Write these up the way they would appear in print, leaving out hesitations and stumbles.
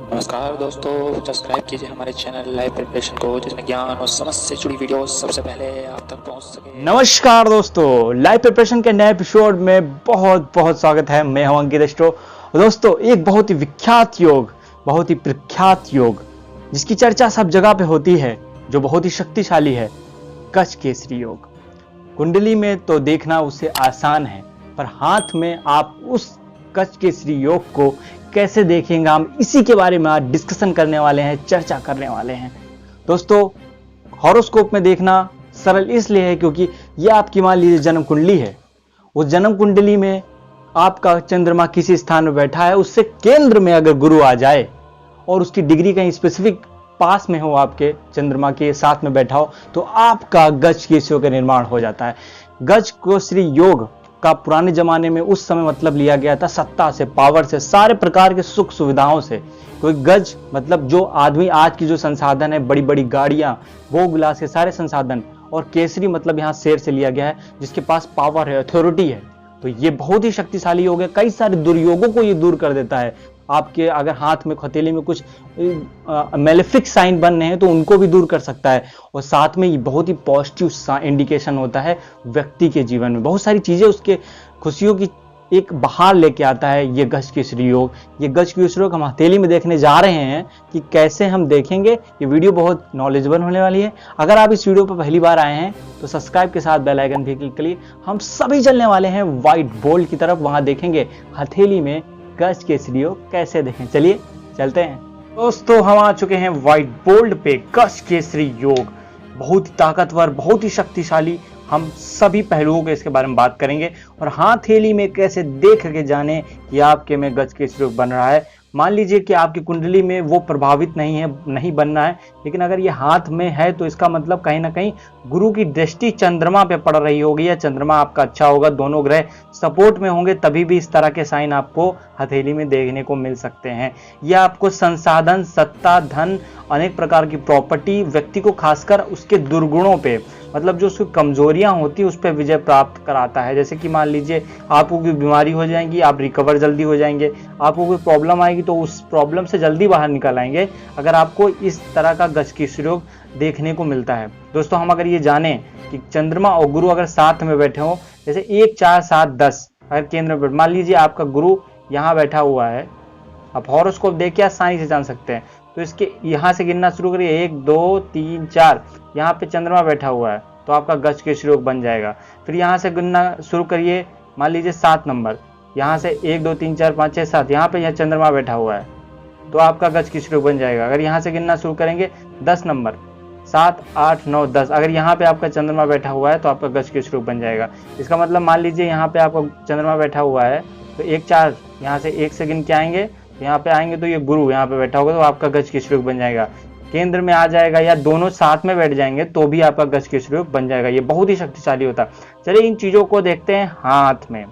नमस्कार दोस्तों, सब्सक्राइब कीजिए हमारे चैनल लाइव प्रिपरेशन को, जिसमें ज्ञान और समझ से जुड़ी वीडियो सबसे पहले आप तक पहुंच सके। नमस्कार दोस्तों, लाइव प्रिपरेशन के नए एपिसोड में बहुत बहुत स्वागत है। मैं हूं अंकित एस्ट्रो। दोस्तों, एक बहुत ही विख्यात योग, बहुत ही प्रख्यात योग जिसकी चर्चा सब जगह पे होती है, जो बहुत ही शक्तिशाली है, गज केसरी योग। कुंडली में तो देखना उसे आसान है, पर हाथ में आप उस गज केसरी योग को कैसे देखेंगे, हम इसी के बारे में आज डिस्कशन करने वाले हैं, चर्चा करने वाले हैं। दोस्तों, हॉरोस्कोप में देखना सरल इसलिए है क्योंकि ये आपकी मान लीजिए जन्म कुंडली है। उस जन्म कुंडली में आपका चंद्रमा किसी स्थान में बैठा है, उससे केंद्र में अगर गुरु आ जाए और उसकी डिग्री कहीं स्पेसिफिक पास में हो, आपके चंद्रमा के साथ में बैठा हो, तो आपका गज केसरी योग का निर्माण हो जाता है। गज केसरी योग का पुराने जमाने में उस समय मतलब लिया गया था सत्ता से, पावर से, सारे प्रकार के सुख सुविधाओं से। कोई गज मतलब जो आदमी आज की जो संसाधन है, बड़ी बड़ी गाड़ियां, वो गिलास के सारे संसाधन, और केसरी मतलब यहाँ शेर से लिया गया है, जिसके पास पावर है, अथॉरिटी है। तो ये बहुत ही शक्तिशाली योग है, कई सारे दुर्योगों को ये दूर कर देता है। आपके अगर हाथ में हथेली में कुछ मेलेफिक साइन बन रहे हैं तो उनको भी दूर कर सकता है, और साथ में ये बहुत ही पॉजिटिव इंडिकेशन होता है व्यक्ति के जीवन में। बहुत सारी चीजें उसके खुशियों की एक बहार लेके आता है ये गज केसरी योग। ये गज केसरी योग हम हथेली में देखने जा रहे हैं कि कैसे हम देखेंगे। ये वीडियो बहुत नॉलेजेबल होने वाली है। अगर आप इस वीडियो पर पहली बार आए हैं तो सब्सक्राइब के साथ बेल आइकन भी क्लिक करिए। हम सभी चलने वाले हैं व्हाइट बोर्ड की तरफ, वहां देखेंगे हथेली में गज केसरी योग कैसे देखें। चलिए चलते हैं दोस्तों, हम आ चुके हैं व्हाइट बोर्ड पे। गज केसरी योग बहुत ही ताकतवर, बहुत ही शक्तिशाली। हम सभी पहलुओं के इसके बारे में बात करेंगे और हथेली में कैसे देख के जाने कि आपके में गज केसरी योग बन रहा है। मान लीजिए कि आपकी कुंडली में वो प्रभावित नहीं बनना है, लेकिन अगर ये हाथ में है तो इसका मतलब कहीं ना कहीं गुरु की दृष्टि चंद्रमा पे पड़ रही होगी, या चंद्रमा आपका अच्छा होगा, दोनों ग्रह सपोर्ट में होंगे, तभी भी इस तरह के साइन आपको हथेली में देखने को मिल सकते हैं। यह आपको संसाधन, सत्ता, धन, अनेक प्रकार की प्रॉपर्टी, व्यक्ति को खासकर उसके दुर्गुणों पे, मतलब जो उसकी कमजोरियां होती है उस पर विजय प्राप्त कराता है। जैसे कि मान लीजिए आपको कोई बीमारी हो जाएगी, आप रिकवर जल्दी हो जाएंगे। आपको कोई प्रॉब्लम आएगी तो उस प्रॉब्लम से जल्दी बाहर निकल आएंगे, अगर आपको इस तरह का गज केसरी योग देखने को मिलता है। दोस्तों, हम अगर ये जाने कि चंद्रमा और गुरु अगर साथ में बैठे हो, जैसे 1, 4, 7, 10 अगर केंद्र में, मान लीजिए आपका गुरु यहाँ बैठा हुआ है, आप हॉरोस्कोप देख के आसानी से जान सकते हैं। तो इसके यहाँ से गिनना शुरू करिए, 1, 2, 3, 4, यहाँ पे चंद्रमा बैठा हुआ है तो आपका गज केसरी योग बन जाएगा। फिर यहाँ से गिनना शुरू करिए, मान लीजिए 7 नंबर, यहाँ से 1, 2, 3, 4, 5, 6, 7, यहाँ पे यहाँ चंद्रमा बैठा हुआ है तो आपका गज केसरी योग बन जाएगा। अगर यहाँ से गिनना शुरू करेंगे 10 नंबर, 7, 8, 9, 10, अगर यहाँ पे आपका चंद्रमा बैठा हुआ है तो आपका गज केसरी योग बन जाएगा। इसका मतलब मान लीजिए यहाँ पे आपका चंद्रमा बैठा हुआ है तो 1, 4, यहाँ से 1 से गिन के आएंगे, यहाँ पे आएंगे तो ये गुरु यहाँ पे बैठा होगा तो आपका गज केसरी योग बन जाएगा। केंद्र में आ जाएगा या दोनों साथ में बैठ जाएंगे तो भी आपका गज केसरी योग बन जाएगा। ये बहुत ही शक्तिशाली होता है। चलिए इन चीजों को देखते हैं हाथ में।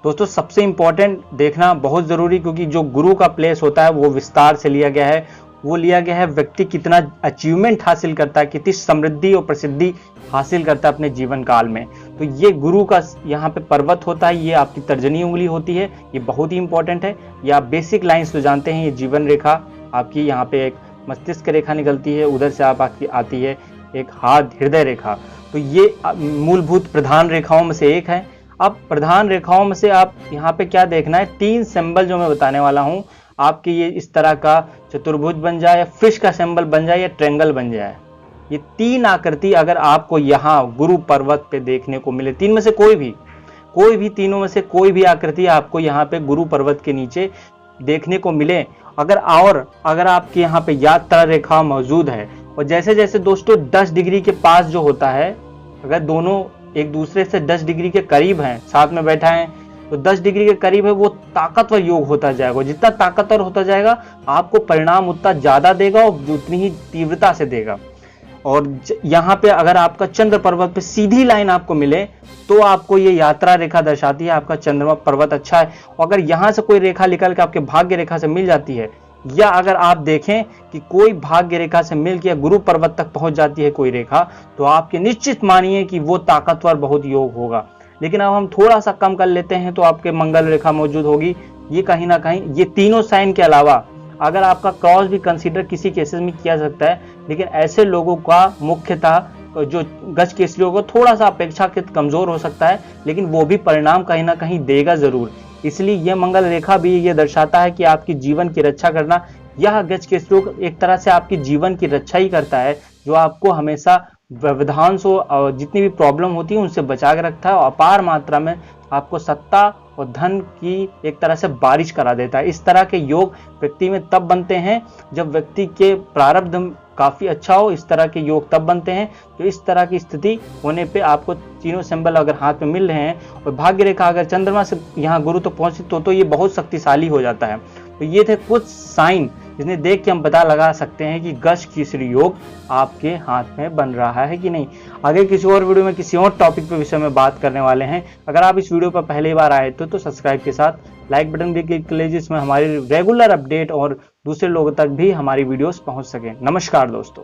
दोस्तों, सबसे इंपॉर्टेंट देखना बहुत जरूरी, क्योंकि जो गुरु का प्लेस होता है वो विस्तार से लिया गया है। वो लिया गया है व्यक्ति कितना अचीवमेंट हासिल करता है, कितनी समृद्धि और प्रसिद्धि हासिल करता है अपने जीवन काल में। तो ये गुरु का यहाँ पे पर्वत होता है, ये आपकी तर्जनी उंगली होती है, ये बहुत ही इंपॉर्टेंट है। ये आप बेसिक लाइन्स तो जानते हैं। ये जीवन रेखा आपकी, यहाँ पे एक मस्तिष्क रेखा निकलती है, उधर से आप आती है एक हाथ हृदय रेखा। तो ये मूलभूत प्रधान रेखाओं में से एक है। अब प्रधान रेखाओं में से आप यहाँ पे क्या देखना है, 3 सिंबल जो मैं बताने वाला हूँ आपके, ये इस तरह का चतुर्भुज बन जाए, या फिश का सिंबल बन जाए, या ट्रायंगल बन जाए। ये 3 आकृति अगर आपको यहाँ गुरु पर्वत पे देखने को मिले, 3 में से कोई भी तीनों में से कोई भी आकृति आपको यहाँ पे गुरु पर्वत के नीचे देखने को मिले, अगर आपके यहाँ पे यात्रा रेखा मौजूद है, और जैसे जैसे दोस्तों 10 डिग्री के पास जो होता है, अगर दोनों एक दूसरे से 10 डिग्री के करीब हैं, साथ में बैठा है तो 10 डिग्री के करीब है, वो ताकतवर योग होता जाएगा। जितना ताकतवर होता जाएगा आपको परिणाम उतना ज्यादा देगा और उतनी ही तीव्रता से देगा। और यहाँ पे अगर आपका चंद्र पर्वत पे सीधी लाइन आपको मिले तो आपको ये यात्रा रेखा दर्शाती है आपका चंद्रमा पर्वत अच्छा है। और अगर यहाँ से कोई रेखा निकल के आपके भाग्य रेखा से मिल जाती है, या अगर आप देखें कि कोई भाग्य रेखा से मिल के गुरु पर्वत तक पहुंच जाती है कोई रेखा, तो आपके निश्चित मानिए कि वो ताकतवर बहुत योग होगा। लेकिन अब हम थोड़ा सा कम कर लेते हैं तो आपके मंगल रेखा मौजूद होगी। ये कहीं ना कहीं ये तीनों साइन के अलावा अगर आपका क्रॉस भी कंसीडर किसी केसेस में किया सकता है, लेकिन ऐसे लोगों का मुख्यतः जो गज केसरी होगा थोड़ा सा अपेक्षाकृत कमजोर हो सकता है, लेकिन वो भी परिणाम कहीं ना कहीं देगा जरूर। इसलिए यह मंगल रेखा भी ये दर्शाता है कि आपकी जीवन की रक्षा करना, यह गज केसरी एक तरह से आपकी जीवन की रक्षा ही करता है, जो आपको हमेशा व्यवधान से जितनी भी प्रॉब्लम होती है उनसे बचा के रखता है और अपार मात्रा में आपको सत्ता और धन की एक तरह से बारिश करा देता है। इस तरह के योग व्यक्ति में तब बनते हैं जब व्यक्ति के प्रारब्ध काफी अच्छा हो। इस तरह के योग तब बनते हैं तो इस तरह की स्थिति होने पे आपको तीनों सिंबल अगर हाथ में मिल रहे हैं और भाग्य रेखा अगर चंद्रमा से यहाँ गुरु तो पहुंची तो ये बहुत शक्तिशाली हो जाता है। तो ये थे कुछ साइन जिन्हें देख के हम पता लगा सकते हैं कि गज केसरी योग आपके हाथ में बन रहा है कि नहीं। आगे किसी और वीडियो में किसी और टॉपिक पे विषय में बात करने वाले हैं। अगर आप इस वीडियो पर पहली बार आए तो सब्सक्राइब के साथ लाइक बटन भी क्लिक कर लीजिए, जिसमें हमारी रेगुलर अपडेट और दूसरे लोगों तक भी हमारी वीडियोस पहुंच सके। नमस्कार दोस्तों।